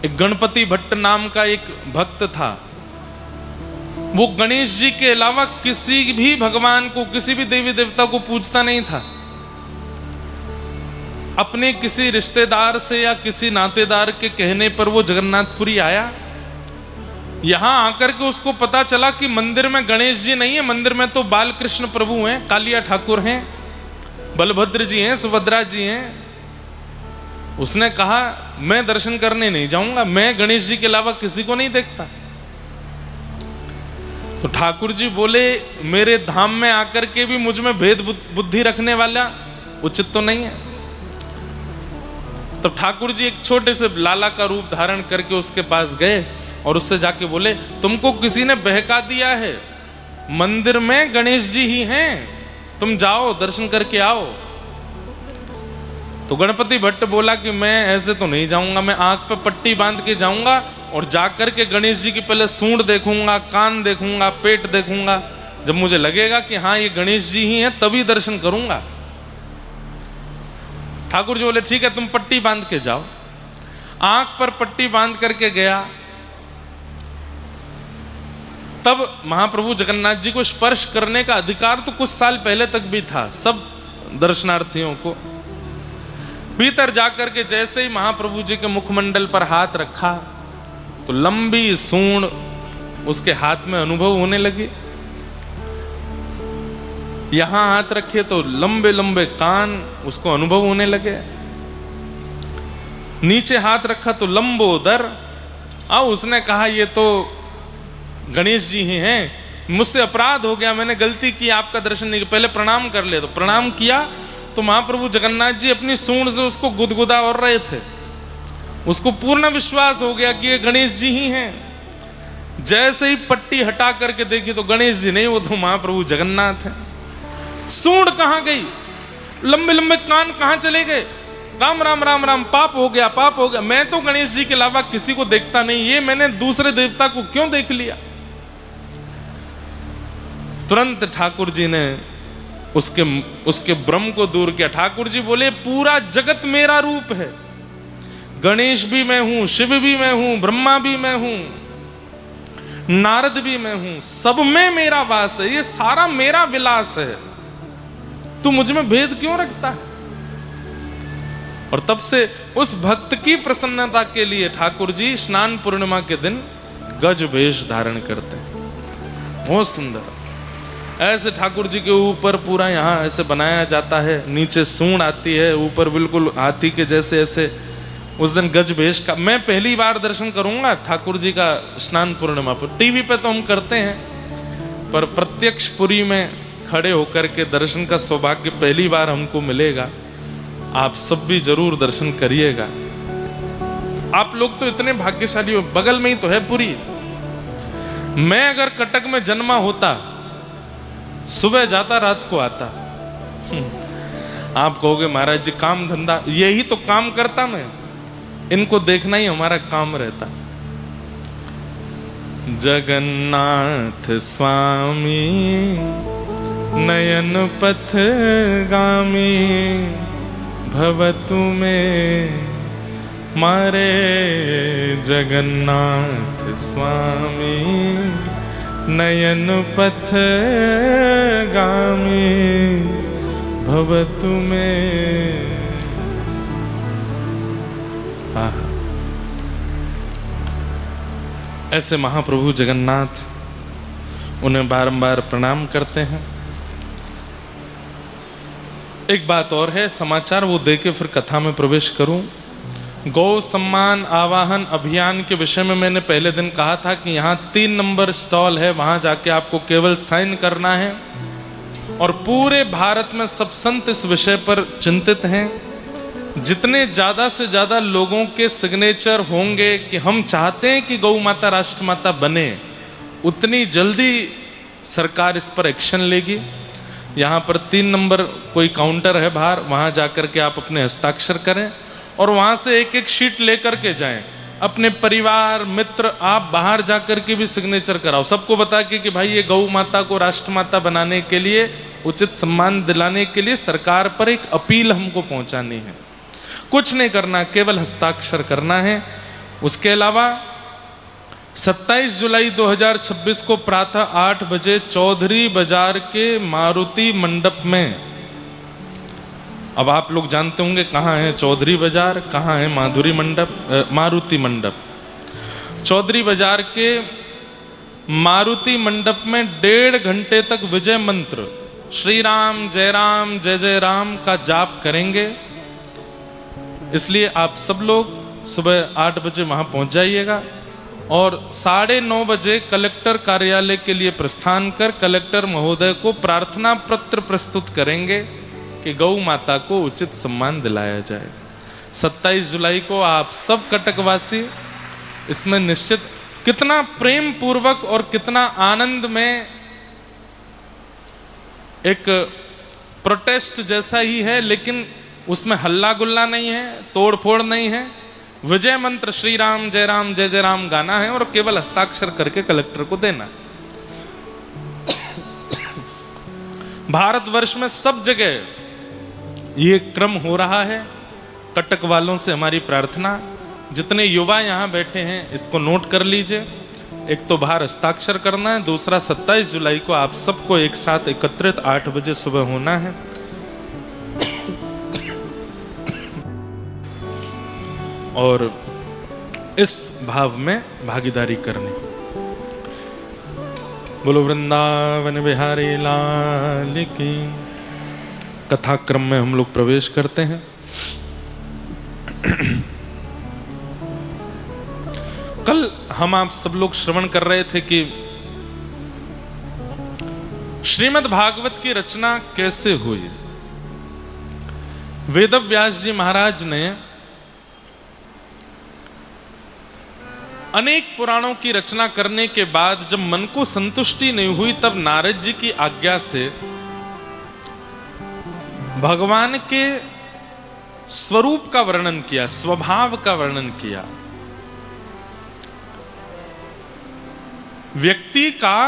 एक गणपति भट्ट नाम का एक भक्त था। वो गणेश जी के अलावा किसी भी भगवान को, किसी भी देवी देवता को पूजता नहीं था। अपने किसी रिश्तेदार से या किसी नातेदार के कहने पर वो जगन्नाथपुरी आया। यहां आकर के उसको पता चला कि मंदिर में गणेश जी नहीं है, मंदिर में तो बालकृष्ण प्रभु हैं, कालिया ठाकुर हैं, बलभद्र जी हैं, सुभद्रा जी हैं। उसने कहा मैं दर्शन करने नहीं जाऊंगा, मैं गणेश जी के अलावा किसी को नहीं देखता। तो ठाकुर जी बोले मेरे धाम में आकर के भी मुझ में भेद बुद्धि रखने वाला उचित तो नहीं है। तब ठाकुर जी एक छोटे से लाला का रूप धारण करके उसके पास गए और उससे जाके बोले तुमको किसी ने बहका दिया है, मंदिर में गणेश जी ही हैं, तुम जाओ दर्शन करके आओ। तो गणपति भट्ट बोला कि मैं ऐसे तो नहीं जाऊंगा, मैं आंख पे पट्टी बांध के जाऊंगा और जाकर के गणेश जी की पहले सूंड देखूंगा, कान देखूंगा, पेट देखूंगा। जब मुझे लगेगा कि हाँ ये गणेश जी ही हैं तभी दर्शन करूंगा। ठाकुर जी बोले ठीक है तुम पट्टी बांध के जाओ। आंख पर पट्टी बांध करके गया। तब महाप्रभु जगन्नाथ जी को स्पर्श करने का अधिकार तो कुछ साल पहले तक भी था सब दर्शनार्थियों को। भीतर जाकर के जैसे ही महाप्रभु जी के मुखमंडल पर हाथ रखा तो लंबी सूंड उसके हाथ में अनुभव होने लगी। यहां हाथ रखे तो लंबे लंबे कान उसको अनुभव होने लगे। नीचे हाथ रखा तो लंबोदर। अब उसने कहा ये तो गणेश जी ही हैं, मुझसे अपराध हो गया, मैंने गलती की, आपका दर्शन नहीं किया, पहले प्रणाम कर ले। तो प्रणाम किया तो महाप्रभु जगन्नाथ जी अपनी सूंड से उसको गुदगुदा और रहे थे। उसको पूर्ण विश्वास हो गया कि ये गणेश जी ही हैं। जैसे ही पट्टी हटा करके देखी तो गणेश जी नहीं, वो तो महाप्रभु जगन्नाथ हैं। सूंड कहां गई, लंबे लंबे कान कहां चले गए, राम राम राम राम, पाप हो गया, पाप हो गया, मैं तो गणेश जी के अलावा किसी को देखता नहीं, ये मैंने दूसरे देवता को क्यों देख लिया। तुरंत ठाकुर जी ने उसके भ्रम को दूर किया। ठाकुर जी बोले पूरा जगत मेरा रूप है, गणेश भी मैं हूं, शिव भी मैं हूं, ब्रह्मा भी मैं हूं, नारद भी मैं हूं, सब में मेरा वास है, ये सारा मेरा विलास है, तू मुझ में भेद क्यों रखता है। और तब से उस भक्त की प्रसन्नता के लिए ठाकुर जी स्नान पूर्णिमा के दिन गज वेश धारण करते हैं। बहुत सुंदर ऐसे ठाकुर जी के ऊपर पूरा यहाँ ऐसे बनाया जाता है, नीचे सूंड आती है, ऊपर बिल्कुल हाथी के जैसे ऐसे। उस दिन गज वेश का मैं पहली बार दर्शन करूंगा ठाकुर जी का स्नान पूर्णिमा पर। टीवी पे तो हम करते हैं, पर प्रत्यक्ष पुरी में खड़े होकर के दर्शन का सौभाग्य पहली बार हमको मिलेगा। आप सब भी जरूर दर्शन करिएगा। आप लोग तो इतने भाग्यशाली हो, बगल में ही तो है पुरी। मैं अगर कटक में जन्मा होता, सुबह जाता रात को आता। आप कहोगे महाराज जी काम धंधा, यही तो काम करता मैं, इनको देखना ही हमारा काम रहता। जगन्नाथ स्वामी नयन पथ गामी, भवतु में मारे जगन्नाथ स्वामी नयन पथ गामी, भवतु में। ऐसे महाप्रभु जगन्नाथ, उन्हें बारंबार प्रणाम करते हैं। एक बात और है, समाचार वो दे के फिर कथा में प्रवेश करूं। गौ सम्मान आवाहन अभियान के विषय में मैंने पहले दिन कहा था कि यहाँ 3 नंबर स्टॉल है, वहां जाके आपको केवल साइन करना है। और पूरे भारत में सब संत इस विषय पर चिंतित हैं। जितने ज्यादा से ज्यादा लोगों के सिग्नेचर होंगे कि हम चाहते हैं कि गौ माता राष्ट्रमाता बने, उतनी जल्दी सरकार इस पर एक्शन लेगी। यहाँ पर 3 नंबर कोई काउंटर है बाहर, वहाँ जाकर के आप अपने हस्ताक्षर करें और वहाँ से एक एक शीट लेकर के जाएं। अपने परिवार मित्र आप बाहर जाकर के भी सिग्नेचर कराओ। सबको बता के कि भाई ये गौ माता को राष्ट्रमाता बनाने के लिए, उचित सम्मान दिलाने के लिए सरकार पर एक अपील हमको पहुँचानी है। कुछ नहीं करना, केवल हस्ताक्षर करना है उसके अलावा 27 जुलाई 2026 को प्रातः 8 बजे चौधरी बाजार के मारुति मंडप में, अब आप लोग जानते होंगे कहाँ है चौधरी बाजार, कहाँ है मारुति मंडप। चौधरी बाजार के मारुति मंडप में 1.5 घंटे तक विजय मंत्र श्री राम जय राम का जाप करेंगे। इसलिए आप सब लोग सुबह 8 बजे वहां पहुंच जाइएगा और 9:30 बजे कलेक्टर कार्यालय के लिए प्रस्थान कर कलेक्टर महोदय को प्रार्थना पत्र प्रस्तुत करेंगे कि गौ माता को उचित सम्मान दिलाया जाए। 27 जुलाई को आप सब कटकवासी इसमें निश्चित, कितना प्रेम पूर्वक और कितना आनंद में, एक प्रोटेस्ट जैसा ही है लेकिन उसमें हल्ला गुल्ला नहीं है, तोड़ फोड़ नहीं है। विजय मंत्र श्री राम जय राम गाना है और केवल हस्ताक्षर करके कलेक्टर को देना। भारतवर्ष में सब जगह ये क्रम हो रहा है। कटक वालों से हमारी प्रार्थना, जितने युवा यहाँ बैठे हैं इसको नोट कर लीजिए। एक तो बाहर हस्ताक्षर करना है, दूसरा 27 जुलाई को आप सबको एक साथ एकत्रित 8 बजे सुबह होना है। और इस भाव में भागीदारी करनी। बोलो वृंदावन बिहारी लाल की। कथाक्रम में हम लोग प्रवेश करते हैं। कल हम आप सब लोग श्रवण कर रहे थे कि श्रीमद् भागवत की रचना कैसे हुई। वेदव्यास जी महाराज ने अनेक पुराणों की रचना करने के बाद जब मन को संतुष्टि नहीं हुई, तब नारद जी की आज्ञा से भगवान के स्वरूप का वर्णन किया, स्वभाव का वर्णन किया। व्यक्ति का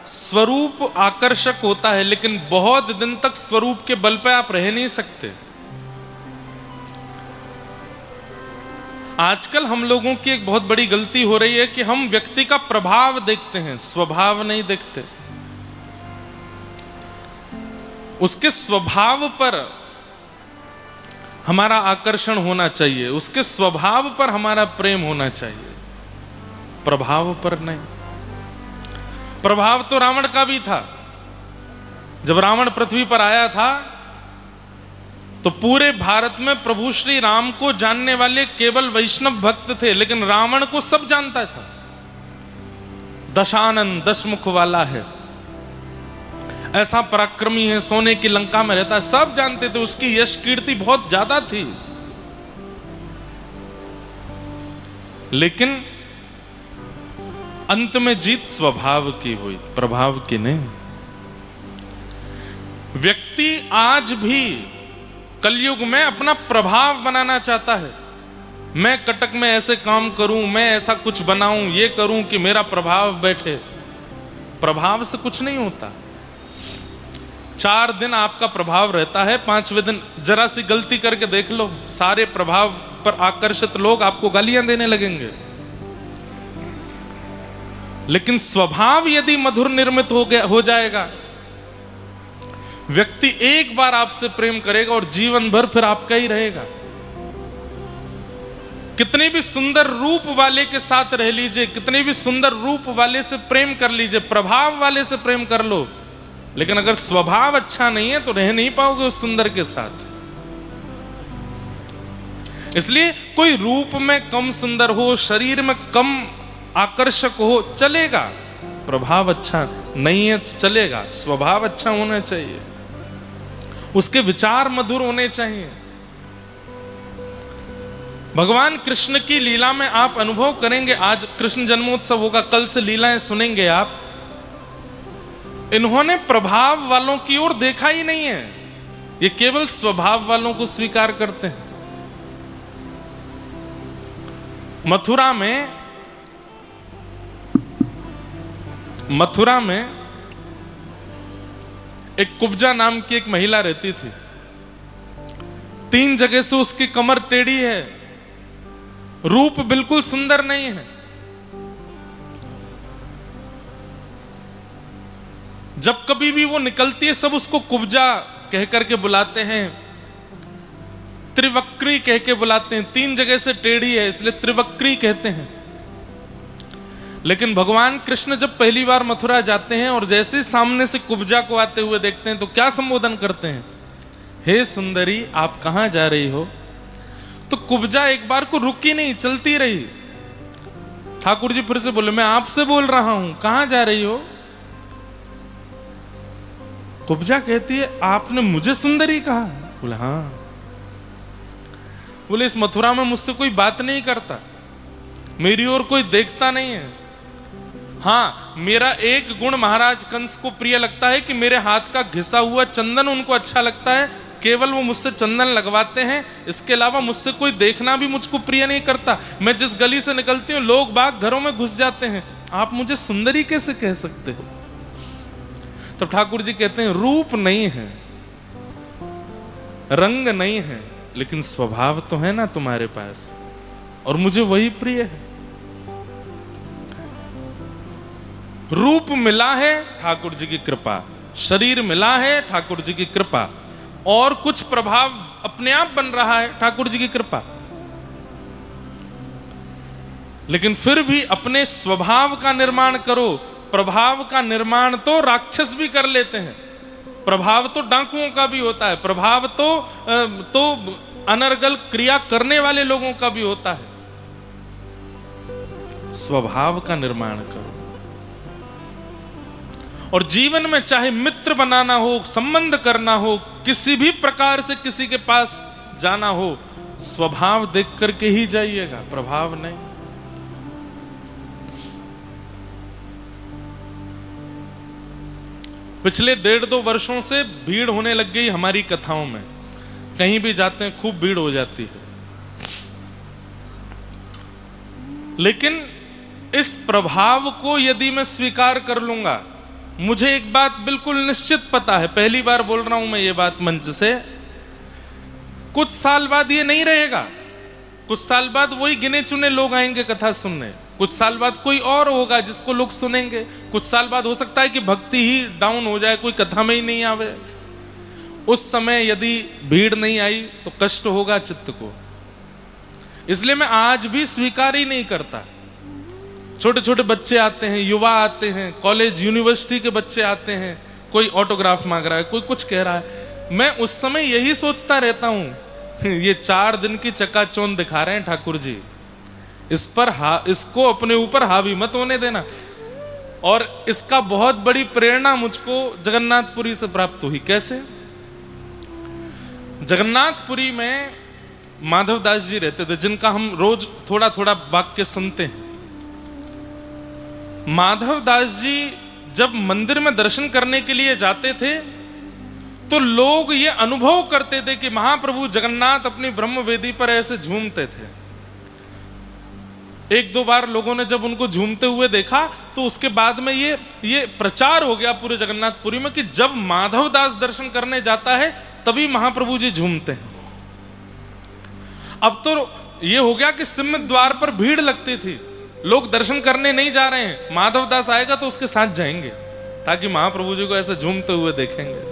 स्वरूप आकर्षक होता है, लेकिन बहुत दिन तक स्वरूप के बल पर आप रह नहीं सकते। आजकल हम लोगों की एक बहुत बड़ी गलती हो रही है कि हम व्यक्ति का प्रभाव देखते हैं, स्वभाव नहीं देखते। उसके स्वभाव पर हमारा आकर्षण होना चाहिए, उसके स्वभाव पर हमारा प्रेम होना चाहिए, प्रभाव पर नहीं। प्रभाव तो रावण का भी था। जब रावण पृथ्वी पर आया था तो पूरे भारत में प्रभु श्री राम को जानने वाले केवल वैष्णव भक्त थे, लेकिन रावण को सब जानता था। दशानन, 10 मुख वाला है, ऐसा पराक्रमी है, सोने की लंका में रहता है, सब जानते थे। उसकी यश कीर्ति बहुत ज्यादा थी, लेकिन अंत में जीत स्वभाव की हुई, प्रभाव की नहीं। व्यक्ति आज भी कलयुग में अपना प्रभाव बनाना चाहता है। मैं कटक में ऐसे काम करूं, मैं ऐसा कुछ बनाऊं, ये करूं कि मेरा प्रभाव बैठे। प्रभाव से कुछ नहीं होता। 4 दिन आपका प्रभाव रहता है, 5वें दिन जरा सी गलती करके देख लो, सारे प्रभाव पर आकर्षित लोग आपको गालियां देने लगेंगे। लेकिन स्वभाव यदि मधुर निर्मित हो जाएगा, व्यक्ति एक बार आपसे प्रेम करेगा और जीवन भर फिर आपका ही रहेगा। कितने भी सुंदर रूप वाले के साथ रह लीजिए, कितने भी सुंदर रूप वाले से प्रेम कर लीजिए, प्रभाव वाले से प्रेम कर लो, लेकिन अगर स्वभाव अच्छा नहीं है तो रह नहीं पाओगे उस सुंदर के साथ। इसलिए कोई रूप में कम सुंदर हो, शरीर में कम आकर्षक हो, चलेगा। प्रभाव अच्छा नहीं है तो चलेगा। स्वभाव अच्छा होना चाहिए, उसके विचार मधुर होने चाहिए। भगवान कृष्ण की लीला में आप अनुभव करेंगे। आज कृष्ण जन्मोत्सव होगा, कल से लीलाएं सुनेंगे आप। इन्होंने प्रभाव वालों की ओर देखा ही नहीं है, ये केवल स्वभाव वालों को स्वीकार करते हैं। मथुरा में एक कुब्जा नाम की एक महिला रहती थी। 3 जगह से उसकी कमर टेढ़ी है, रूप बिल्कुल सुंदर नहीं है। जब कभी भी वो निकलती है सब उसको कुब्जा कह करके बुलाते हैं, त्रिवक्री कह के बुलाते हैं। 3 जगह से टेढ़ी है इसलिए त्रिवक्री कहते हैं। लेकिन भगवान कृष्ण जब पहली बार मथुरा जाते हैं और जैसे सामने से कुब्जा को आते हुए देखते हैं तो क्या संबोधन करते हैं? हे सुंदरी, आप कहां जा रही हो? तो कुब्जा एक बार को रुकी नहीं, चलती रही। ठाकुर जी फिर से बोले, मैं आपसे बोल रहा हूं, कहां जा रही हो? कुब्जा कहती है, आपने मुझे सुंदरी कहा? बोले हाँ। बोले इस मथुरा में मुझसे कोई बात नहीं करता, मेरी ओर कोई देखता नहीं है। हाँ, मेरा एक गुण महाराज कंस को प्रिय लगता है कि मेरे हाथ का घिसा हुआ चंदन उनको अच्छा लगता है, केवल वो मुझसे चंदन लगवाते हैं, इसके अलावा मुझसे कोई देखना भी मुझको प्रिय नहीं करता। मैं जिस गली से निकलती हूँ लोग बाग घरों में घुस जाते हैं, आप मुझे सुंदरी कैसे कह सकते हो? तो ठाकुर जी कहते हैं, रूप नहीं है, रंग नहीं है, लेकिन स्वभाव तो है ना तुम्हारे पास, और मुझे वही प्रिय है। रूप मिला है ठाकुर जी की कृपा, शरीर मिला है ठाकुर जी की कृपा, और कुछ प्रभाव अपने आप बन रहा है ठाकुर जी की कृपा। लेकिन फिर भी अपने स्वभाव का निर्माण करो। प्रभाव का निर्माण तो राक्षस भी कर लेते हैं, प्रभाव तो डाकुओं का भी होता है, प्रभाव तो अनर्गल क्रिया करने वाले लोगों का भी होता है। स्वभाव का निर्माण करो। और जीवन में चाहे मित्र बनाना हो, संबंध करना हो, किसी भी प्रकार से किसी के पास जाना हो, स्वभाव देख करके ही जाइएगा, प्रभाव नहीं। पिछले 1.5-2 वर्षों से भीड़ होने लग गई हमारी कथाओं में, कहीं भी जाते हैं खूब भीड़ हो जाती है। लेकिन इस प्रभाव को यदि मैं स्वीकार कर लूंगा, मुझे एक बात बिल्कुल निश्चित पता है, पहली बार बोल रहा हूं मैं ये बात मंच से, कुछ साल बाद ये नहीं रहेगा। कुछ साल बाद वही गिने चुने लोग आएंगे कथा सुनने, कुछ साल बाद कोई और होगा जिसको लोग सुनेंगे, कुछ साल बाद हो सकता है कि भक्ति ही डाउन हो जाए, कोई कथा में ही नहीं आवे। उस समय यदि भीड़ नहीं आई तो कष्ट होगा चित्त को। इसलिए मैं आज भी स्वीकार ही नहीं करता। छोटे छोटे बच्चे आते हैं, युवा आते हैं, कॉलेज यूनिवर्सिटी के बच्चे आते हैं, कोई ऑटोग्राफ मांग रहा है, कोई कुछ कह रहा है। मैं उस समय यही सोचता रहता हूं, ये 4 दिन की चकाचौंध दिखा रहे हैं ठाकुर जी, इसको अपने ऊपर हावी मत होने देना। और इसका बहुत बड़ी प्रेरणा मुझको जगन्नाथपुरी से प्राप्त हुई। कैसे? जगन्नाथपुरी में माधवदास जी रहते थे, जिनका हम रोज थोड़ा थोड़ा वाक्य सुनते हैं। माधवदास जी जब मंदिर में दर्शन करने के लिए जाते थे तो लोग ये अनुभव करते थे कि महाप्रभु जगन्नाथ अपनी ब्रह्मवेदी पर ऐसे झूमते थे। 1-2 बार लोगों ने जब उनको झूमते हुए देखा तो उसके बाद में ये प्रचार हो गया पूरे जगन्नाथपुरी में कि जब माधवदास दर्शन करने जाता है तभी महाप्रभु जी झूमते हैं। अब तो ये हो गया कि सिंह द्वार पर भीड़ लगती थी, लोग दर्शन करने नहीं जा रहे हैं, माधवदास आएगा तो उसके साथ जाएंगे ताकि महाप्रभु जी को ऐसे झूमते हुए देखेंगे।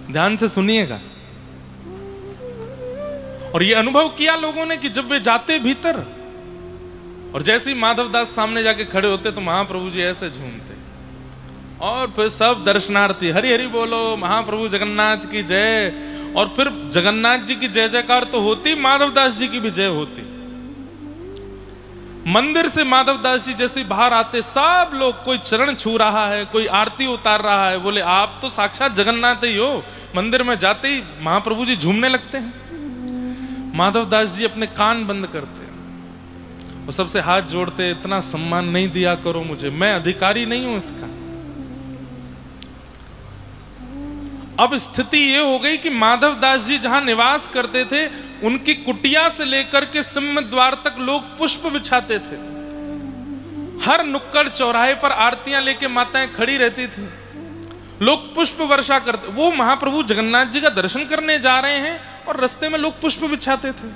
ध्यान से सुनिएगा। और ये अनुभव किया लोगों ने कि जब वे जाते भीतर और जैसे ही माधवदास सामने जाके खड़े होते तो महाप्रभु जी ऐसे झूमते, और फिर सब दर्शनार्थी हरि हरि बोलो, महाप्रभु जगन्नाथ की जय। और फिर जगन्नाथ जी की जय जयकार तो होती, माधवदास जी की भी जय होती। मंदिर से माधवदास जी जैसे बाहर आते सब लोग, कोई चरण छू रहा है, कोई आरती उतार रहा है, बोले आप तो साक्षात जगन्नाथ ही हो। मंदिर में जाते ही महाप्रभु जी झूमने लगते हैं। माधवदास जी अपने कान बंद करते हैं, वो सबसे हाथ जोड़ते, इतना सम्मान नहीं दिया करो मुझे, मैं अधिकारी नहीं हूं इसका। अब स्थिति ये हो गई कि माधवदास जी जहां निवास करते थे उनकी कुटिया से लेकर के सिंह द्वार तक लोग पुष्प बिछाते थे। हर नुक्कड़ चौराहे पर आरतियां लेके माताएं खड़ी रहती थी, लोग पुष्प वर्षा करते। वो महाप्रभु जगन्नाथ जी का दर्शन करने जा रहे हैं और रास्ते में लोग पुष्प बिछाते थे।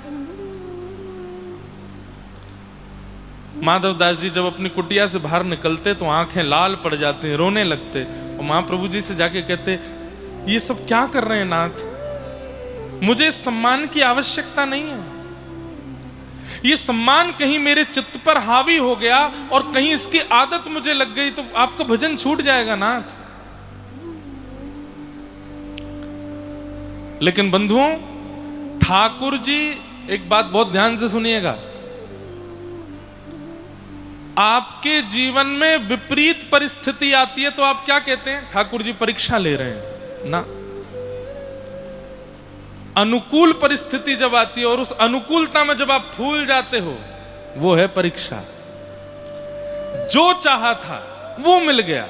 माधव दास जी जब अपनी कुटिया से बाहर निकलते तो आंखें लाल पड़ जाती, रोने लगते और महाप्रभु जी से जाके कहते, ये सब क्या कर रहे हैं नाथ, मुझे इस सम्मान की आवश्यकता नहीं है। ये सम्मान कहीं मेरे चित्त पर हावी हो गया और कहीं इसकी आदत मुझे लग गई तो आपका भजन छूट जाएगा नाथ। लेकिन बंधुओं, ठाकुर जी, एक बात बहुत ध्यान से सुनिएगा, आपके जीवन में विपरीत परिस्थिति आती है तो आप क्या कहते हैं? ठाकुर जी परीक्षा ले रहे हैं ना। अनुकूल परिस्थिति जब आती है और उस अनुकूलता में जब आप फूल जाते हो, वो है परीक्षा। जो चाहा था वो मिल गया,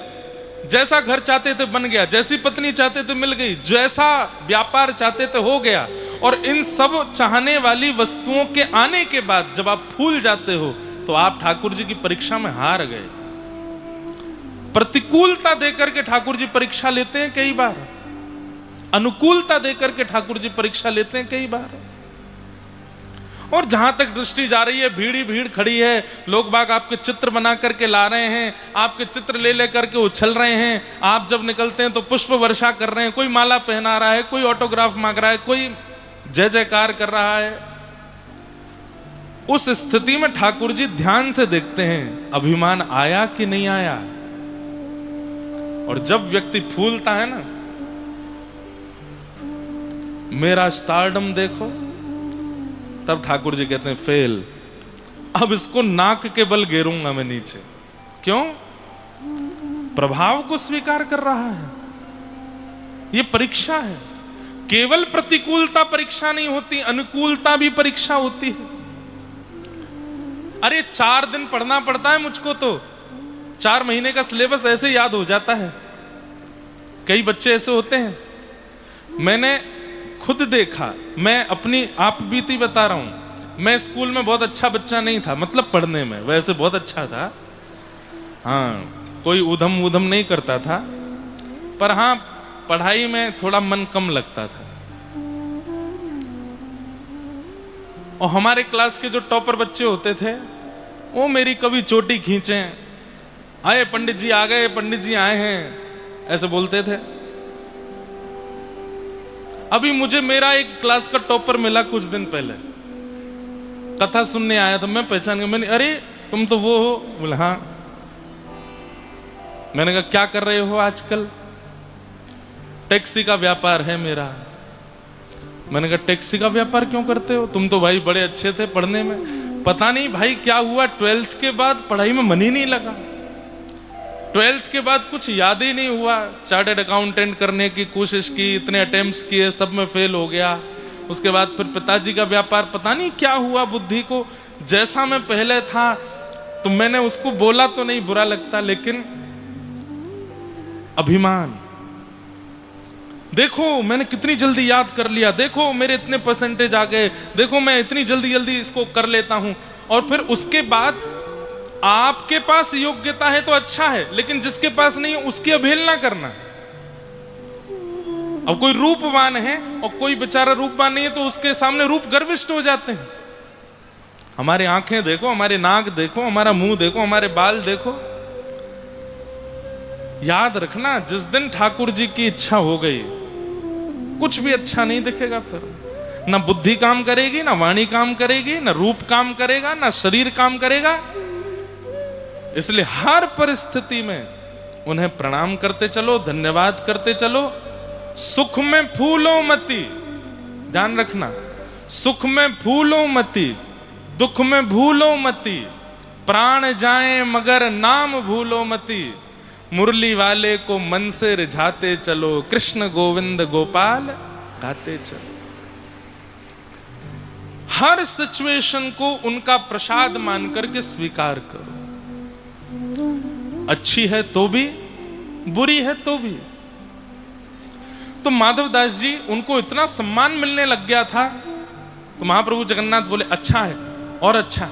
जैसा घर चाहते थे बन गया, जैसी पत्नी चाहते थे मिल गई, जैसा व्यापार चाहते थे हो गया। और इन सब चाहने वाली वस्तुओं के आने के बाद जब आप फूल जाते हो तो आप ठाकुर जी की परीक्षा में हार गए। प्रतिकूलता देकर के ठाकुर जी परीक्षा लेते हैं कई बार, अनुकूलता देकर के ठाकुर जी परीक्षा लेते हैं कई बार। और जहां तक दृष्टि जा रही है, भीड़ ही भीड़ खड़ी है, लोग बाग आपके चित्र बना करके ला रहे हैं, आपके चित्र ले ले करके उछल रहे हैं। आप जब निकलते हैं तो पुष्प वर्षा कर रहे हैं, कोई माला पहना रहा है, कोई ऑटोग्राफ मांग रहा है, कोई जय जयकार कर रहा है। उस स्थिति में ठाकुर जी ध्यान से देखते हैं अभिमान आया कि नहीं आया। और जब व्यक्ति फूलता है ना, मेरा स्टारडम देखो, तब ठाकुर जी कहते हैं फेल, अब इसको नाक के बल गिरूंगा मैं नीचे। क्यों? प्रभाव को स्वीकार कर रहा है। यह परीक्षा है। केवल प्रतिकूलता परीक्षा नहीं होती, अनुकूलता भी परीक्षा होती है। अरे 4 दिन पढ़ना पड़ता है मुझको, तो 4 महीने का सिलेबस ऐसे याद हो जाता है। कई बच्चे ऐसे होते हैं, मैंने खुद देखा, मैं अपनी आप बीती बता रहा हूं। मैं स्कूल में बहुत अच्छा बच्चा नहीं था, मतलब पढ़ने में वैसे बहुत अच्छा था, हाँ, कोई उधम उधम नहीं करता था, पर हाँ पढ़ाई में थोड़ा मन कम लगता था। और हमारे क्लास के जो टॉपर बच्चे होते थे, वो मेरी कभी चोटी खींचे, आए पंडित जी आ गए, पंडित जी आए हैं, ऐसे बोलते थे। अभी मुझे मेरा एक क्लास का टॉपर मिला कुछ दिन पहले, कथा सुनने आया था, मैं पहचान गया। मैंने, अरे तुम तो वो हो? बोले हाँ। मैंने कहा क्या कर रहे हो आजकल? टैक्सी का व्यापार है मेरा। मैंने कहा टैक्सी का व्यापार क्यों करते हो? तुम तो भाई बड़े अच्छे थे पढ़ने में। पता नहीं भाई क्या हुआ, 12th के बाद पढ़ाई में मन ही नहीं लगा। 12th के बाद कुछ याद ही नहीं हुआ। चार्टर्ड अकाउंटेंट करने की कोशिश की, इतने अटेम्प्ट्स किए, सब में फेल हो गया। उसके बाद फिर पिताजी का व्यापार, पता नहीं क्या हुआ बुद्धि को, जैसा मैं पहले था तो मैंने उसको बोला तो नहीं, बुरा लगता, लेकिन अभिमान, देखो मैंने कितनी जल्दी याद कर लिया, देखो मेरे इतने परसेंटेज आ गए, देखो मैं इतनी जल्दी जल्दी इसको कर लेता हूं। और फिर उसके बाद आपके पास योग्यता है तो अच्छा है, लेकिन जिसके पास नहीं है उसकी अवहेलना करना। अब कोई रूपवान है और कोई बेचारा रूपवान नहीं है तो उसके सामने रूप गर्विष्ठ हो जाते हैं। हमारे आंखें देखो, हमारे नाक देखो, हमारा मुंह देखो, हमारे बाल देखो। याद रखना, जिस दिन ठाकुर जी की इच्छा हो गई, कुछ भी अच्छा नहीं दिखेगा। फिर ना बुद्धि काम करेगी, ना वाणी काम करेगी, ना रूप काम करेगा, ना शरीर काम करेगा। इसलिए हर परिस्थिति में उन्हें प्रणाम करते चलो, धन्यवाद करते चलो। सुख में फूलो मती, ध्यान रखना, सुख में फूलो मती, दुख में भूलो मती, प्राण जाए मगर नाम भूलो मती, मुरली वाले को मन से रिझाते चलो, कृष्ण गोविंद गोपाल गाते चलो। हर सिचुएशन को उनका प्रसाद मान करके स्वीकार करो। अच्छी है तो भी, बुरी है तो भी। तो माधवदास जी, उनको इतना सम्मान मिलने लग गया था तो महाप्रभु जगन्नाथ बोले अच्छा है और अच्छा।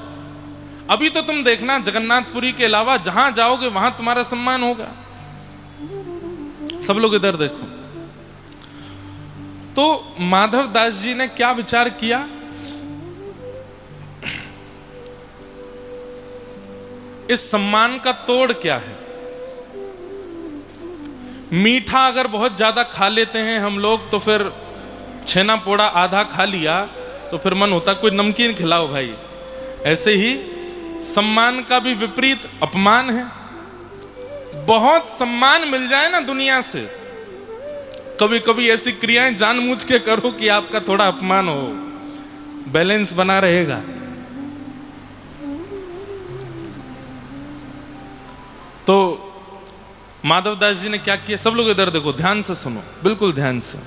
अभी तो तुम देखना, जगन्नाथपुरी के अलावा जहां जाओगे वहां तुम्हारा सम्मान होगा। सब लोग इधर देखो। तो माधवदास जी ने क्या विचार किया? इस सम्मान का तोड़ क्या है? मीठा अगर बहुत ज्यादा खा लेते हैं हम लोग तो फिर छेना पोड़ा आधा खा लिया तो फिर मन होता कोई नमकीन खिलाओ भाई। ऐसे ही सम्मान का भी विपरीत अपमान है। बहुत सम्मान मिल जाए ना दुनिया से, कभी कभी ऐसी क्रियाएं जानबूझ के करो कि आपका थोड़ा अपमान हो, बैलेंस बना रहेगा। तो माधवदास जी ने क्या किया, सब लोग इधर देखो, ध्यान से सुनो, बिल्कुल ध्यान से।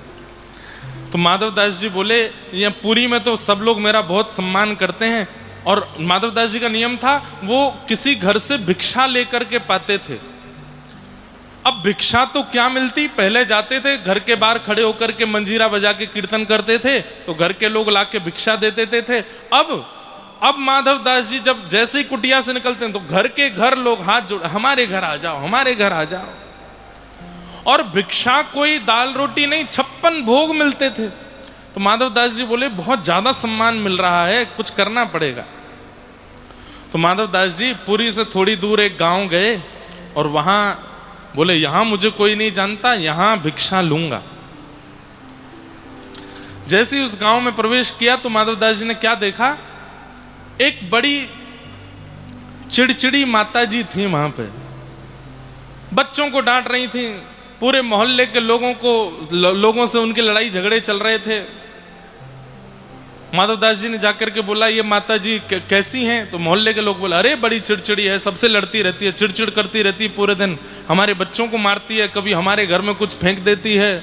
तो माधवदास जी बोले, ये पुरी में तो सब लोग मेरा बहुत सम्मान करते हैं, और माधवदास जी का नियम था वो किसी घर से भिक्षा लेकर के पाते थे। अब भिक्षा तो क्या मिलती, पहले जाते थे घर के बाहर खड़े होकर के मंजीरा बजा के कीर्तन करते थे तो घर के लोग लाके भिक्षा दे देते थे। अब माधवदास जी जब जैसे ही कुटिया से निकलते हैं तो घर के घर लोग हाथ जोड़, हमारे घर आ जाओ, हमारे घर आ जाओ। और भिक्षा कोई दाल रोटी नहीं, 56 भोग मिलते थे। तो माधवदास जी बोले बहुत ज्यादा सम्मान मिल रहा है, कुछ करना पड़ेगा। तो माधवदास जी पुरी से थोड़ी दूर एक गांव गए और वहां बोले यहां मुझे कोई नहीं जानता, यहां भिक्षा लूंगा। जैसे ही उस गांव में प्रवेश किया तो माधवदास जी ने क्या देखा, एक बड़ी चिड़चिड़ी माता जी थी वहां पे, बच्चों को डांट रही थी, पूरे मोहल्ले के लोगों से उनके लड़ाई झगड़े चल रहे थे। माधवदास जी ने जाकर के बोला ये माता जी कैसी हैं? तो मोहल्ले के लोग बोले अरे बड़ी चिड़चिड़ी है, सबसे लड़ती रहती है, चिड़चिड़ करती रहती है पूरे दिन, हमारे बच्चों को मारती है, कभी हमारे घर में कुछ फेंक देती है।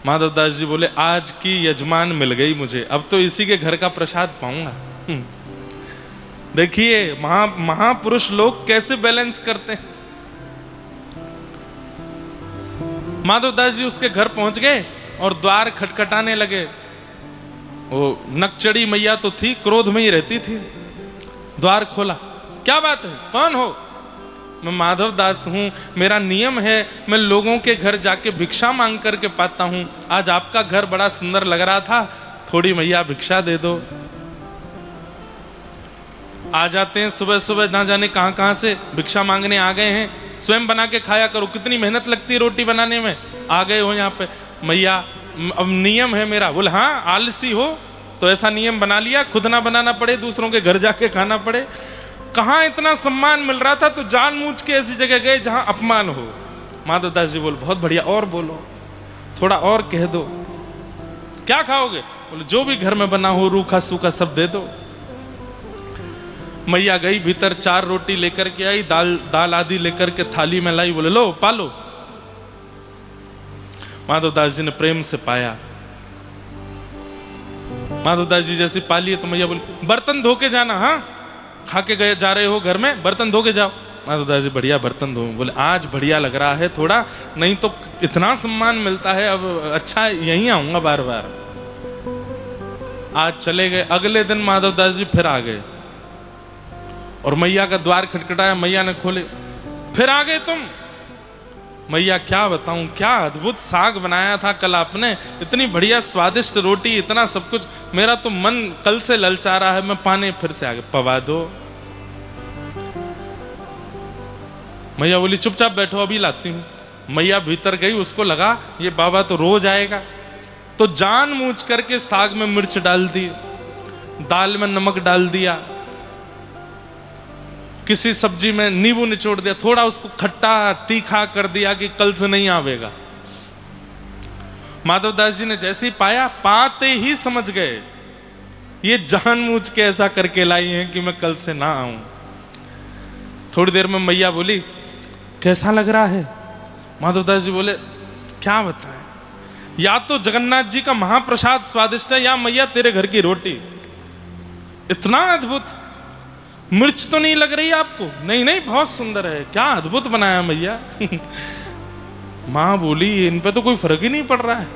माधवदास जी बोले आज की यजमान मिल गई मुझे, अब तो इसी के घर का प्रसाद पाऊंगा। देखिए महापुरुष लोग कैसे बैलेंस करते हैं। माधवदास जी उसके घर पहुंच गए और द्वार खटखटाने लगे। वो नकचड़ी मैया तो थी, क्रोध में ही रहती थी। द्वार खोला, क्या बात है, कौन हो? मैं माधवदास हूं, मेरा नियम है मैं लोगों के घर जाके भिक्षा मांग करके पाता हूं, आज आपका घर बड़ा सुंदर लग रहा था, थोड़ी मैया भिक्षा दे दो। आ जाते हैं सुबह सुबह, ना जाने कहां कहां से भिक्षा मांगने आ गए हैं, स्वयं बना के खाया करो, कितनी मेहनत लगती है रोटी बनाने में, आ गए हो यहाँ पे, मैया अब नियम है मेरा। बोले हाँ आलसी हो तो ऐसा नियम बना लिया, खुद ना बनाना पड़े, दूसरों के घर जाके खाना पड़े। कहाँ इतना सम्मान मिल रहा था तो जानबूझ के ऐसी जगह गए जहां अपमान हो। माधवदास जी बोले बहुत बढ़िया, और बोलो, थोड़ा और कह दो, क्या खाओगे? बोले जो भी घर में बना हो, रूखा सूखा सब दे दो। मैया गई भीतर, 4 रोटी लेकर के आई, दाल आदि लेकर के थाली में लाई, बोले लो पालो। माधवदास जी ने प्रेम से पाया। माधवदास जी जैसे पा लिए तो मैया बोली बर्तन धो के जाना, हाँ खा के गए जा रहे हो घर में, बर्तन धो के जाओ। माधवदास जी बढ़िया बर्तन धो। बोले आज बढ़िया लग रहा है थोड़ा, नहीं तो इतना सम्मान मिलता है, अब अच्छा यहीं आऊंगा बार बार। आज चले गए। अगले दिन माधवदास जी फिर आ गए और मैया का द्वार खटखटाया, मैया ने खोले, फिर आ गए तुम? मैया क्या बताऊं, क्या अद्भुत साग बनाया था कल आपने, इतनी बढ़िया स्वादिष्ट रोटी, इतना सब कुछ, मेरा तो मन कल से ललचा रहा है, मैं पाने फिर से आ गया, पवा दो। मैया बोली चुपचाप बैठो अभी लाती हूं। मैया भीतर गई, उसको लगा ये बाबा तो रोज आएगा, तो जानबूझ करके साग में मिर्च डाल दी, दाल में नमक डाल दिया, किसी सब्जी में नींबू निचोड़ दिया, थोड़ा उसको खट्टा तीखा कर दिया कि कल से नहीं आवेगा। माधवदास जी ने जैसे ही पाया, पाते ही समझ गए ये जानबूझ के ऐसा करके लाई हैं कि मैं कल से ना आऊं। थोड़ी देर में मैया बोली कैसा लग रहा है? माधवदास जी बोले क्या बताएं, या तो जगन्नाथ जी का महाप्रसाद स्वादिष्ट है, या मैया तेरे घर की रोटी इतना अद्भुत, मिर्च तो नहीं लग रही आपको? नहीं नहीं बहुत सुंदर है, क्या अद्भुत बनाया मैया। मां बोली इन पे तो कोई फर्क ही नहीं पड़ रहा है।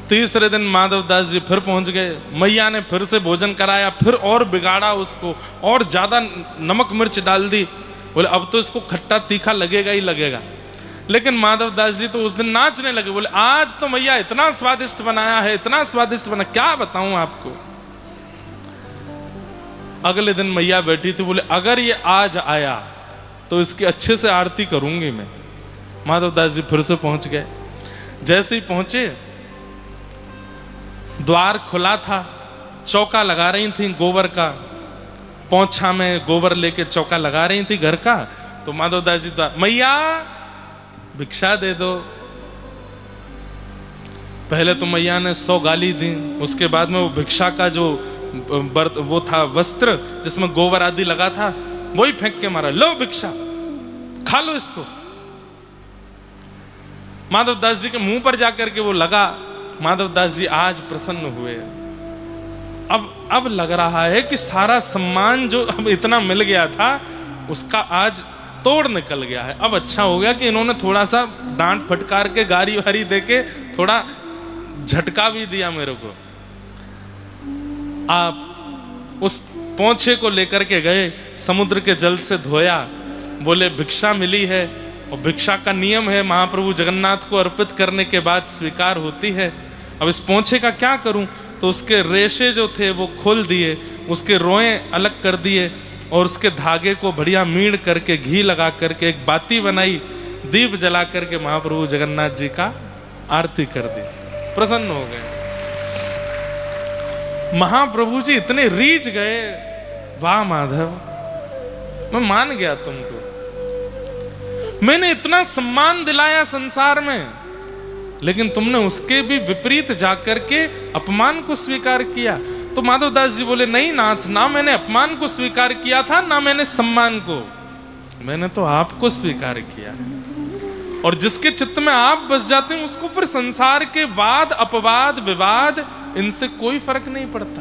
तीसरे दिन माधवदास जी फिर पहुंच गए, मैया ने फिर से भोजन कराया, फिर और बिगाड़ा उसको, और ज्यादा नमक मिर्च डाल दी। बोले अब तो इसको खट्टा तीखा लगेगा ही लगेगा। लेकिन माधवदास जी तो उस दिन नाचने लगे, बोले आज तो मैया इतना स्वादिष्ट बनाया है, इतना स्वादिष्ट बना, क्या बताऊं आपको। अगले दिन मैया बैठी थी, बोले अगर ये आज आया तो इसकी अच्छे से आरती करूंगी मैं। माधवदास जी फिर से पहुंच गए। जैसे ही पहुंचे, द्वार खुला था, चौका लगा रही थी गोबर का, पोंछा में गोबर लेके चौका लगा रही थी घर का। तो माधवदास जी द्वार, मैया भिक्षा दे दो। पहले तो मैया ने 100 गाली दी, उसके बाद में वो भिक्षा का जो वो था वस्त्र जिसमें गोबर आदि लगा था, वही फेंक के मारा, लो भिक्षा खा लो इसको। माधवदास जी के मुंह पर जाकर के वो लगा। माधवदास जी आज प्रसन्न हुए। अब लग रहा है कि सारा सम्मान जो अब इतना मिल गया था उसका आज तोड़ निकल गया है। अब अच्छा हो गया कि इन्होंने थोड़ा सा डांट फटकार के गारी वारी देके थोड़ा झटका भी दिया मेरे को। आप उस पोंछे को लेकर के गए, समुद्र के जल से धोया, बोले भिक्षा मिली है, और भिक्षा का नियम है महाप्रभु जगन्नाथ को अर्पित करने के बाद स्वीकार होती है। अब इस पोंछे का क्या करूं? तो उसके रेशे जो थे वो खोल दिए, उसके रोए अलग कर दिए, और उसके धागे को बढ़िया मीड़ करके घी लगा करके एक बाती बनाई, दीप जला करके महाप्रभु जगन्नाथ जी का आरती कर दी। प्रसन्न हो गए महाप्रभु जी, इतने रीझ गए, वाह माधव मैं मान गया तुमको, मैंने इतना सम्मान दिलाया संसार में, लेकिन तुमने उसके भी विपरीत जाकर के अपमान को स्वीकार किया। तो माधवदास जी बोले नहीं नाथ, ना मैंने अपमान को स्वीकार किया था, ना मैंने सम्मान को, मैंने तो आपको स्वीकार किया। और जिसके चित्त में आप बस जाते हैं उसको फिर संसार के वाद अपवाद विवाद इनसे कोई फर्क नहीं पड़ता।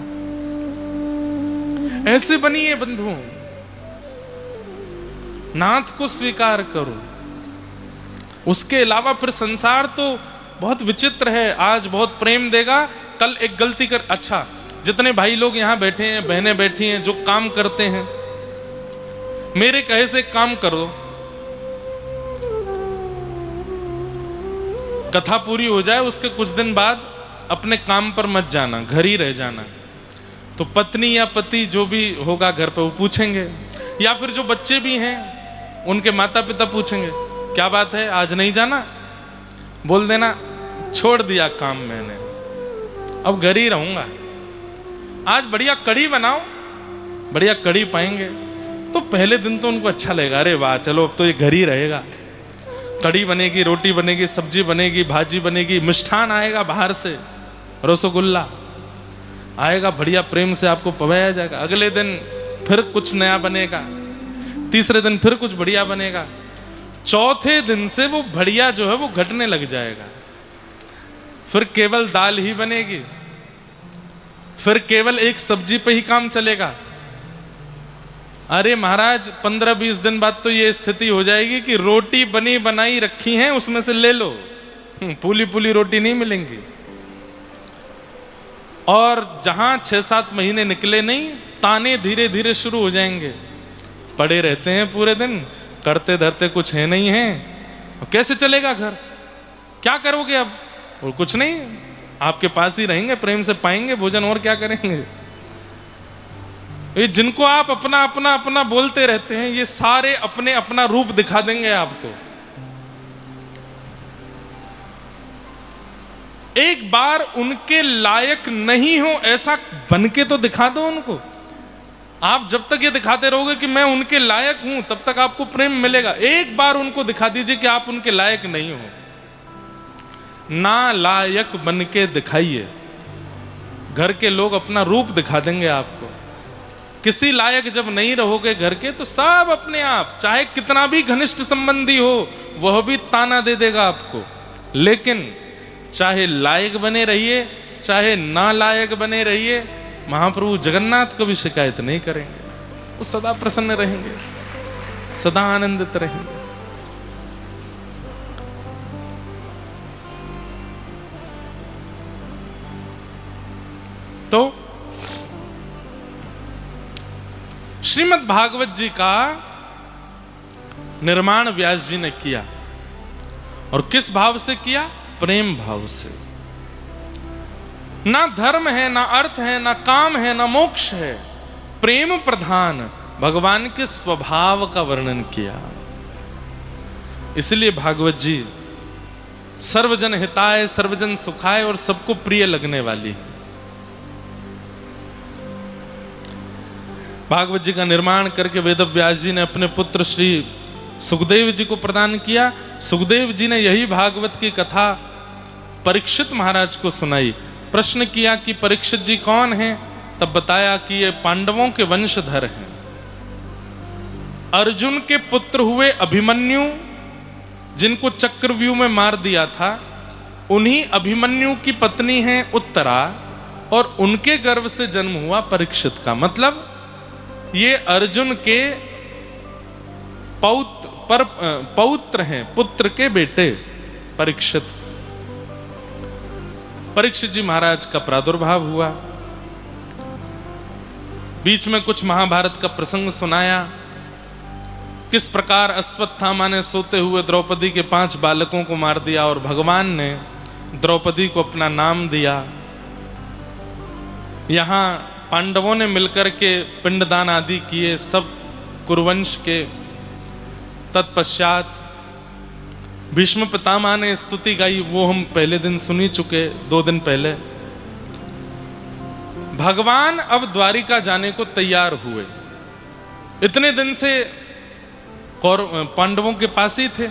ऐसे बनिए बंधुओं, नाथ को स्वीकार करो। उसके अलावा फिर संसार तो बहुत विचित्र है। आज बहुत प्रेम देगा, कल एक गलती कर। अच्छा, जितने भाई लोग यहां बैठे हैं, बहनें बैठी हैं, जो काम करते हैं, मेरे कहे से काम करो, कथा पूरी हो जाए उसके कुछ दिन बाद अपने काम पर मत जाना, घर ही रह जाना। तो पत्नी या पति जो भी होगा घर पे वो पूछेंगे, या फिर जो बच्चे भी हैं उनके माता पिता पूछेंगे क्या बात है आज नहीं जाना, बोल देना छोड़ दिया काम मैंने, अब घर ही रहूंगा। आज बढ़िया कढ़ी बनाओ, बढ़िया कढ़ी पाएंगे तो पहले दिन तो उनको अच्छा लगेगा, अरे वाह चलो अब तो ये घर ही रहेगा। कढ़ी बनेगी, रोटी बनेगी, सब्जी बनेगी, भाजी बनेगी, मिष्ठान आएगा बाहर से, रसगुल्ला आएगा, बढ़िया प्रेम से आपको पवाया जाएगा। अगले दिन फिर कुछ नया बनेगा, तीसरे दिन फिर कुछ बढ़िया बनेगा, चौथे दिन से वो बढ़िया जो है वो घटने लग जाएगा। फिर केवल दाल ही बनेगी, फिर केवल एक सब्जी पे ही काम चलेगा। अरे महाराज 15-20 दिन बाद तो ये स्थिति हो जाएगी कि रोटी बनी बनाई रखी है उसमें से ले लो, पूली पूली रोटी नहीं मिलेंगी। और जहां 6-7 महीने निकले नहीं, ताने धीरे धीरे शुरू हो जाएंगे। पड़े रहते हैं पूरे दिन, करते धरते कुछ है नहीं है, कैसे चलेगा घर, क्या करोगे अब? और कुछ नहीं, आपके पास ही रहेंगे, प्रेम से पाएंगे भोजन, और क्या करेंगे। ये जिनको आप अपना अपना अपना बोलते रहते हैं, ये सारे अपने अपना रूप दिखा देंगे आपको। एक बार उनके लायक नहीं हो ऐसा बन के तो दिखा दो उनको। आप जब तक ये दिखाते रहोगे कि मैं उनके लायक हूं, तब तक आपको प्रेम मिलेगा। एक बार उनको दिखा दीजिए कि आप उनके लायक नहीं हो, ना लायक बन के दिखाइए, घर के लोग अपना रूप दिखा देंगे आपको। किसी लायक जब नहीं रहोगे घर के, तो सब अपने आप, चाहे कितना भी घनिष्ठ संबंधी हो, वह भी ताना दे देगा आपको। लेकिन चाहे लायक बने रहिए, चाहे ना लायक बने रहिए, महाप्रभु जगन्नाथ कभी शिकायत नहीं करेंगे। वो सदा प्रसन्न रहेंगे, सदा आनंदित रहेंगे। तो श्रीमद् भागवत जी का निर्माण व्यास जी ने किया, और किस भाव से किया? प्रेम भाव से। ना धर्म है, ना अर्थ है, ना काम है, ना मोक्ष है, प्रेम प्रधान भगवान के स्वभाव का वर्णन किया। इसलिए भागवत जी सर्वजन हिताय सर्वजन सुखाय और सबको प्रिय लगने वाली। भागवत जी का निर्माण करके वेदव्यास जी ने अपने पुत्र श्री सुखदेव जी को प्रदान किया। सुखदेव जी ने यही भागवत की कथा परीक्षित महाराज को सुनाई। प्रश्न किया कि परीक्षित जी कौन हैं? तब बताया कि ये पांडवों के वंशधर हैं। अर्जुन के पुत्र हुए अभिमन्यु, जिनको चक्रव्यूह में मार दिया था, उन्हीं अभिमन्यु की पत्नी है उत्तरा और उनके गर्भ से जन्म हुआ परीक्षित का। मतलब ये अर्जुन के पौत्र हैं, पुत्र के बेटे परीक्षित। परीक्षित जी महाराज का प्रादुर्भाव हुआ। बीच में कुछ महाभारत का प्रसंग सुनाया, किस प्रकार अश्वत्थामा ने सोते हुए द्रौपदी के 5 बालकों को मार दिया और भगवान ने द्रौपदी को अपना नाम दिया। यहां पांडवों ने मिलकर के पिंडदान आदि किए, सब कुरुवंश के। तत्पश्चात भीष्म पितामह ने स्तुति गाई, वो हम पहले दिन सुनी चुके, 2 दिन पहले। भगवान अब द्वारिका जाने को तैयार हुए। इतने दिन से पांडवों के पास ही थे।